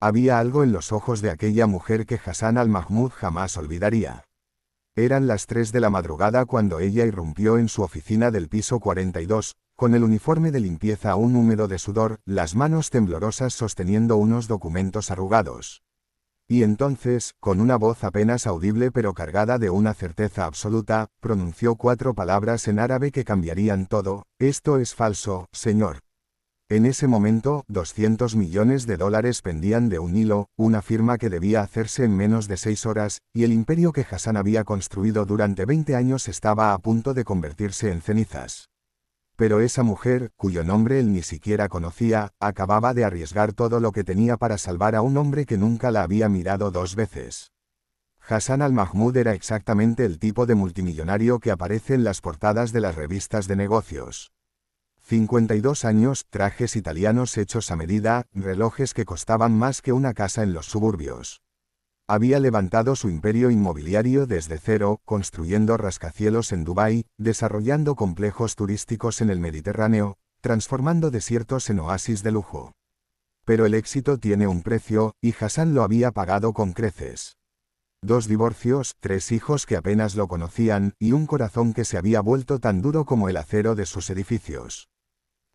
Había algo en los ojos de aquella mujer que Hassan al-Mahmud jamás olvidaría. Eran las 3 de la madrugada cuando ella irrumpió en su oficina del piso 42, con el uniforme de limpieza aún húmedo de sudor, las manos temblorosas sosteniendo unos documentos arrugados. Y entonces, con una voz apenas audible pero cargada de una certeza absoluta, pronunció 4 palabras en árabe que cambiarían todo: «Esto es falso, señor». En ese momento, $200 millones pendían de un hilo, una firma que debía hacerse en menos de 6 horas, y el imperio que Hassan había construido durante 20 años estaba a punto de convertirse en cenizas. Pero esa mujer, cuyo nombre él ni siquiera conocía, acababa de arriesgar todo lo que tenía para salvar a un hombre que nunca la había mirado 2 veces. Hassan al-Mahmud era exactamente el tipo de multimillonario que aparece en las portadas de las revistas de negocios. 52 años, trajes italianos hechos a medida, relojes que costaban más que una casa en los suburbios. Había levantado su imperio inmobiliario desde cero, construyendo rascacielos en Dubái, desarrollando complejos turísticos en el Mediterráneo, transformando desiertos en oasis de lujo. Pero el éxito tiene un precio, y Hassan lo había pagado con creces. 2 divorcios, 3 hijos que apenas lo conocían, y un corazón que se había vuelto tan duro como el acero de sus edificios.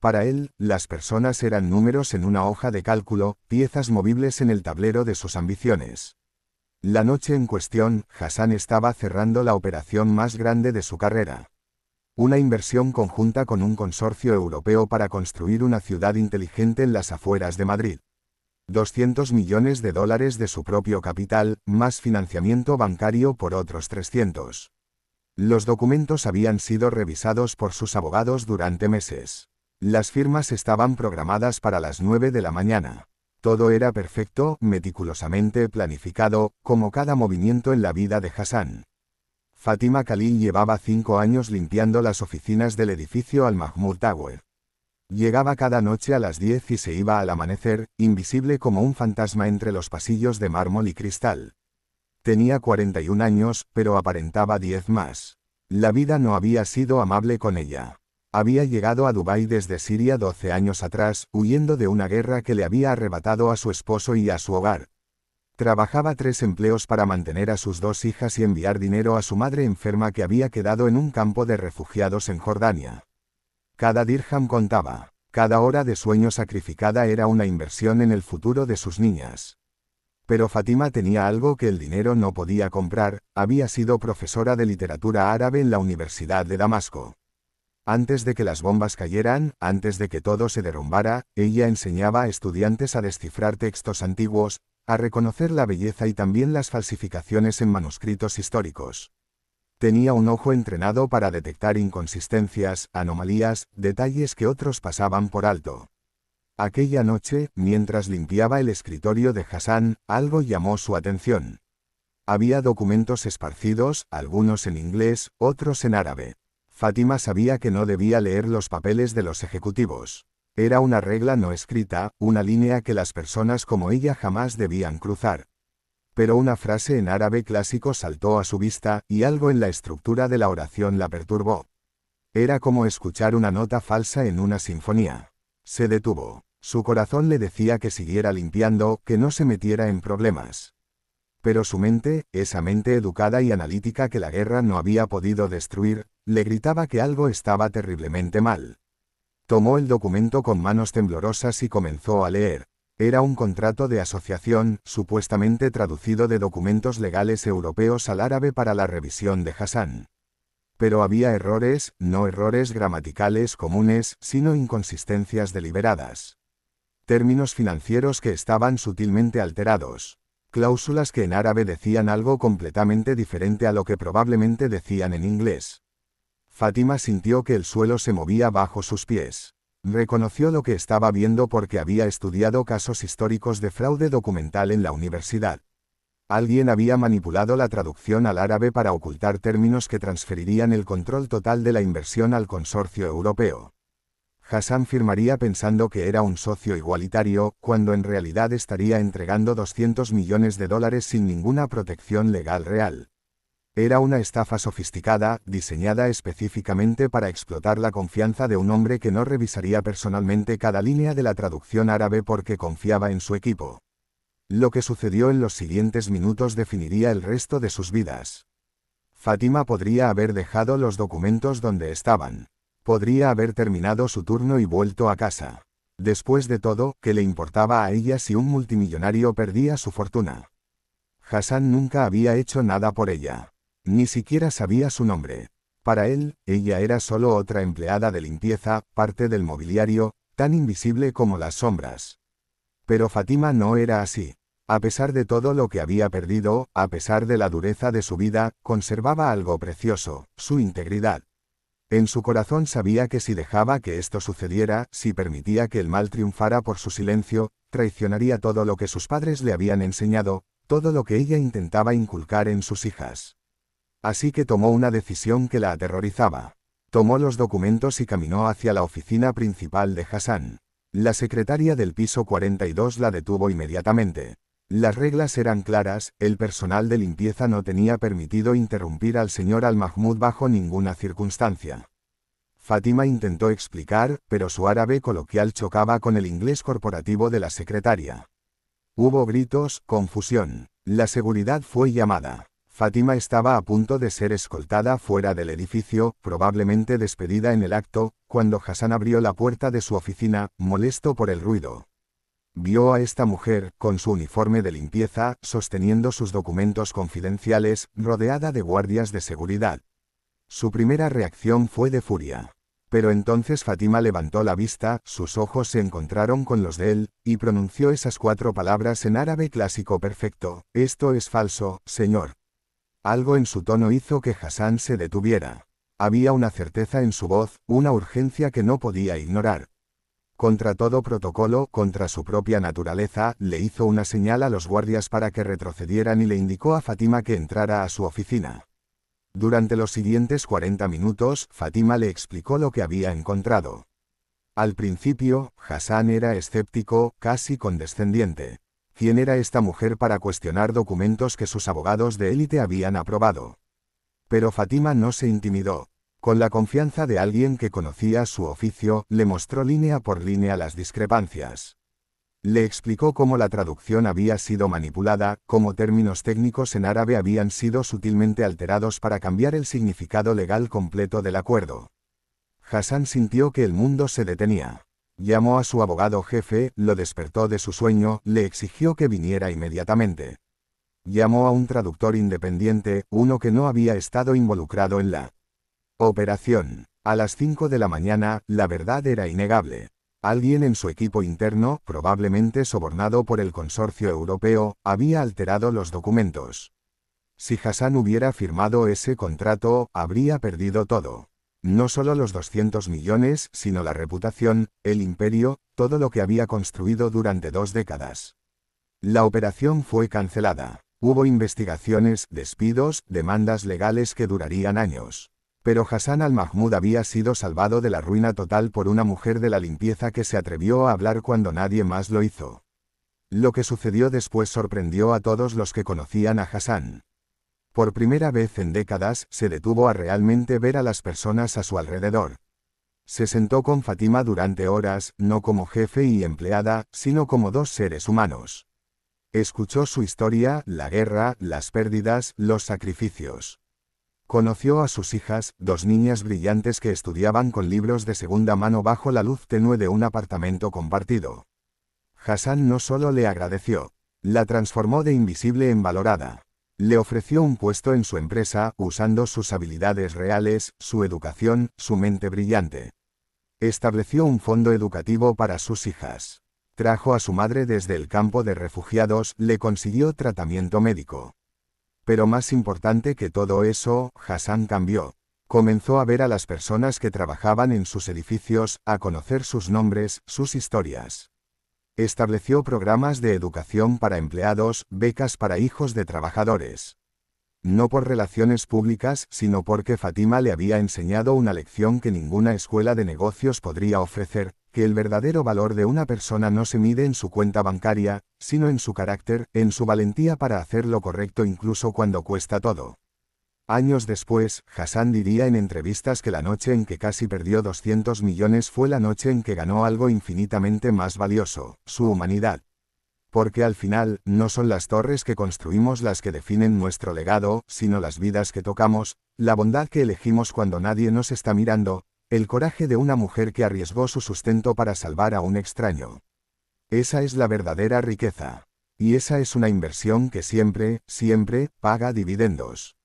Para él, las personas eran números en una hoja de cálculo, piezas movibles en el tablero de sus ambiciones. La noche en cuestión, Hassan estaba cerrando la operación más grande de su carrera. Una inversión conjunta con un consorcio europeo para construir una ciudad inteligente en las afueras de Madrid. $200 millones de su propio capital, más financiamiento bancario por otros 300. Los documentos habían sido revisados por sus abogados durante meses. Las firmas estaban programadas para las 9 de la mañana. Todo era perfecto, meticulosamente planificado, como cada movimiento en la vida de Hassan. Fátima Khalil llevaba 5 años limpiando las oficinas del edificio Al-Mahmud Tower. Llegaba cada noche a las 10 y se iba al amanecer, invisible como un fantasma entre los pasillos de mármol y cristal. Tenía 41 años, pero aparentaba 10 más. La vida no había sido amable con ella. Había llegado a Dubái desde Siria 12 años atrás, huyendo de una guerra que le había arrebatado a su esposo y a su hogar. Trabajaba 3 empleos para mantener a sus 2 hijas y enviar dinero a su madre enferma que había quedado en un campo de refugiados en Jordania. Cada dirham contaba. Cada hora de sueño sacrificada era una inversión en el futuro de sus niñas. Pero Fátima tenía algo que el dinero no podía comprar: había sido profesora de literatura árabe en la Universidad de Damasco. Antes de que las bombas cayeran, antes de que todo se derrumbara, ella enseñaba a estudiantes a descifrar textos antiguos, a reconocer la belleza y también las falsificaciones en manuscritos históricos. Tenía un ojo entrenado para detectar inconsistencias, anomalías, detalles que otros pasaban por alto. Aquella noche, mientras limpiaba el escritorio de Hassan, algo llamó su atención. Había documentos esparcidos, algunos en inglés, otros en árabe. Fátima sabía que no debía leer los papeles de los ejecutivos. Era una regla no escrita, una línea que las personas como ella jamás debían cruzar. Pero una frase en árabe clásico saltó a su vista, y algo en la estructura de la oración la perturbó. Era como escuchar una nota falsa en una sinfonía. Se detuvo. Su corazón le decía que siguiera limpiando, que no se metiera en problemas. Pero su mente, esa mente educada y analítica que la guerra no había podido destruir, le gritaba que algo estaba terriblemente mal. Tomó el documento con manos temblorosas y comenzó a leer. Era un contrato de asociación, supuestamente traducido de documentos legales europeos al árabe para la revisión de Hassan. Pero había errores, no errores gramaticales comunes, sino inconsistencias deliberadas. Términos financieros que estaban sutilmente alterados. Cláusulas que en árabe decían algo completamente diferente a lo que probablemente decían en inglés. Fátima sintió que el suelo se movía bajo sus pies. Reconoció lo que estaba viendo porque había estudiado casos históricos de fraude documental en la universidad. Alguien había manipulado la traducción al árabe para ocultar términos que transferirían el control total de la inversión al consorcio europeo. Hassan firmaría pensando que era un socio igualitario, cuando en realidad estaría entregando $200 millones sin ninguna protección legal real. Era una estafa sofisticada, diseñada específicamente para explotar la confianza de un hombre que no revisaría personalmente cada línea de la traducción árabe porque confiaba en su equipo. Lo que sucedió en los siguientes minutos definiría el resto de sus vidas. Fátima podría haber dejado los documentos donde estaban. Podría haber terminado su turno y vuelto a casa. Después de todo, ¿qué le importaba a ella si un multimillonario perdía su fortuna? Hassan nunca había hecho nada por ella. Ni siquiera sabía su nombre. Para él, ella era solo otra empleada de limpieza, parte del mobiliario, tan invisible como las sombras. Pero Fátima no era así. A pesar de todo lo que había perdido, a pesar de la dureza de su vida, conservaba algo precioso, su integridad. En su corazón sabía que si dejaba que esto sucediera, si permitía que el mal triunfara por su silencio, traicionaría todo lo que sus padres le habían enseñado, todo lo que ella intentaba inculcar en sus hijas. Así que tomó una decisión que la aterrorizaba. Tomó los documentos y caminó hacia la oficina principal de Hassan. La secretaria del piso 42 la detuvo inmediatamente. Las reglas eran claras, el personal de limpieza no tenía permitido interrumpir al señor Al-Mahmoud bajo ninguna circunstancia. Fátima intentó explicar, pero su árabe coloquial chocaba con el inglés corporativo de la secretaria. Hubo gritos, confusión. La seguridad fue llamada. Fátima estaba a punto de ser escoltada fuera del edificio, probablemente despedida en el acto, cuando Hassan abrió la puerta de su oficina, molesto por el ruido. Vio a esta mujer, con su uniforme de limpieza, sosteniendo sus documentos confidenciales, rodeada de guardias de seguridad. Su primera reacción fue de furia. Pero entonces Fátima levantó la vista, sus ojos se encontraron con los de él, y pronunció esas 4 palabras en árabe clásico perfecto: «Esto es falso, señor». Algo en su tono hizo que Hassan se detuviera. Había una certeza en su voz, una urgencia que no podía ignorar. Contra todo protocolo, contra su propia naturaleza, le hizo una señal a los guardias para que retrocedieran y le indicó a Fátima que entrara a su oficina. Durante los siguientes 40 minutos, Fátima le explicó lo que había encontrado. Al principio, Hassan era escéptico, casi condescendiente. ¿Quién era esta mujer para cuestionar documentos que sus abogados de élite habían aprobado? Pero Fátima no se intimidó. Con la confianza de alguien que conocía su oficio, le mostró línea por línea las discrepancias. Le explicó cómo la traducción había sido manipulada, cómo términos técnicos en árabe habían sido sutilmente alterados para cambiar el significado legal completo del acuerdo. Hassan sintió que el mundo se detenía. Llamó a su abogado jefe, lo despertó de su sueño, le exigió que viniera inmediatamente. Llamó a un traductor independiente, uno que no había estado involucrado en la operación. A las 5 de la mañana, la verdad era innegable. Alguien en su equipo interno, probablemente sobornado por el consorcio europeo, había alterado los documentos. Si Hassan hubiera firmado ese contrato, habría perdido todo. No solo los 200 millones, sino la reputación, el imperio, todo lo que había construido durante 2 décadas. La operación fue cancelada. Hubo investigaciones, despidos, demandas legales que durarían años. Pero Hassan Al-Mahmoud había sido salvado de la ruina total por una mujer de la limpieza que se atrevió a hablar cuando nadie más lo hizo. Lo que sucedió después sorprendió a todos los que conocían a Hassan. Por primera vez en décadas, se detuvo a realmente ver a las personas a su alrededor. Se sentó con Fátima durante horas, no como jefe y empleada, sino como 2 seres humanos. Escuchó su historia, la guerra, las pérdidas, los sacrificios. Conoció a sus hijas, 2 niñas brillantes que estudiaban con libros de segunda mano bajo la luz tenue de un apartamento compartido. Hassan no solo le agradeció, la transformó de invisible en valorada. Le ofreció un puesto en su empresa, usando sus habilidades reales, su educación, su mente brillante. Estableció un fondo educativo para sus hijas. Trajo a su madre desde el campo de refugiados, le consiguió tratamiento médico. Pero más importante que todo eso, Hassan cambió. Comenzó a ver a las personas que trabajaban en sus edificios, a conocer sus nombres, sus historias. Estableció programas de educación para empleados, becas para hijos de trabajadores. No por relaciones públicas, sino porque Fátima le había enseñado una lección que ninguna escuela de negocios podría ofrecer, que el verdadero valor de una persona no se mide en su cuenta bancaria, sino en su carácter, en su valentía para hacer lo correcto incluso cuando cuesta todo. Años después, Hassan diría en entrevistas que la noche en que casi perdió 200 millones fue la noche en que ganó algo infinitamente más valioso, su humanidad. Porque al final, no son las torres que construimos las que definen nuestro legado, sino las vidas que tocamos, la bondad que elegimos cuando nadie nos está mirando, el coraje de una mujer que arriesgó su sustento para salvar a un extraño. Esa es la verdadera riqueza. Y esa es una inversión que siempre, siempre, paga dividendos.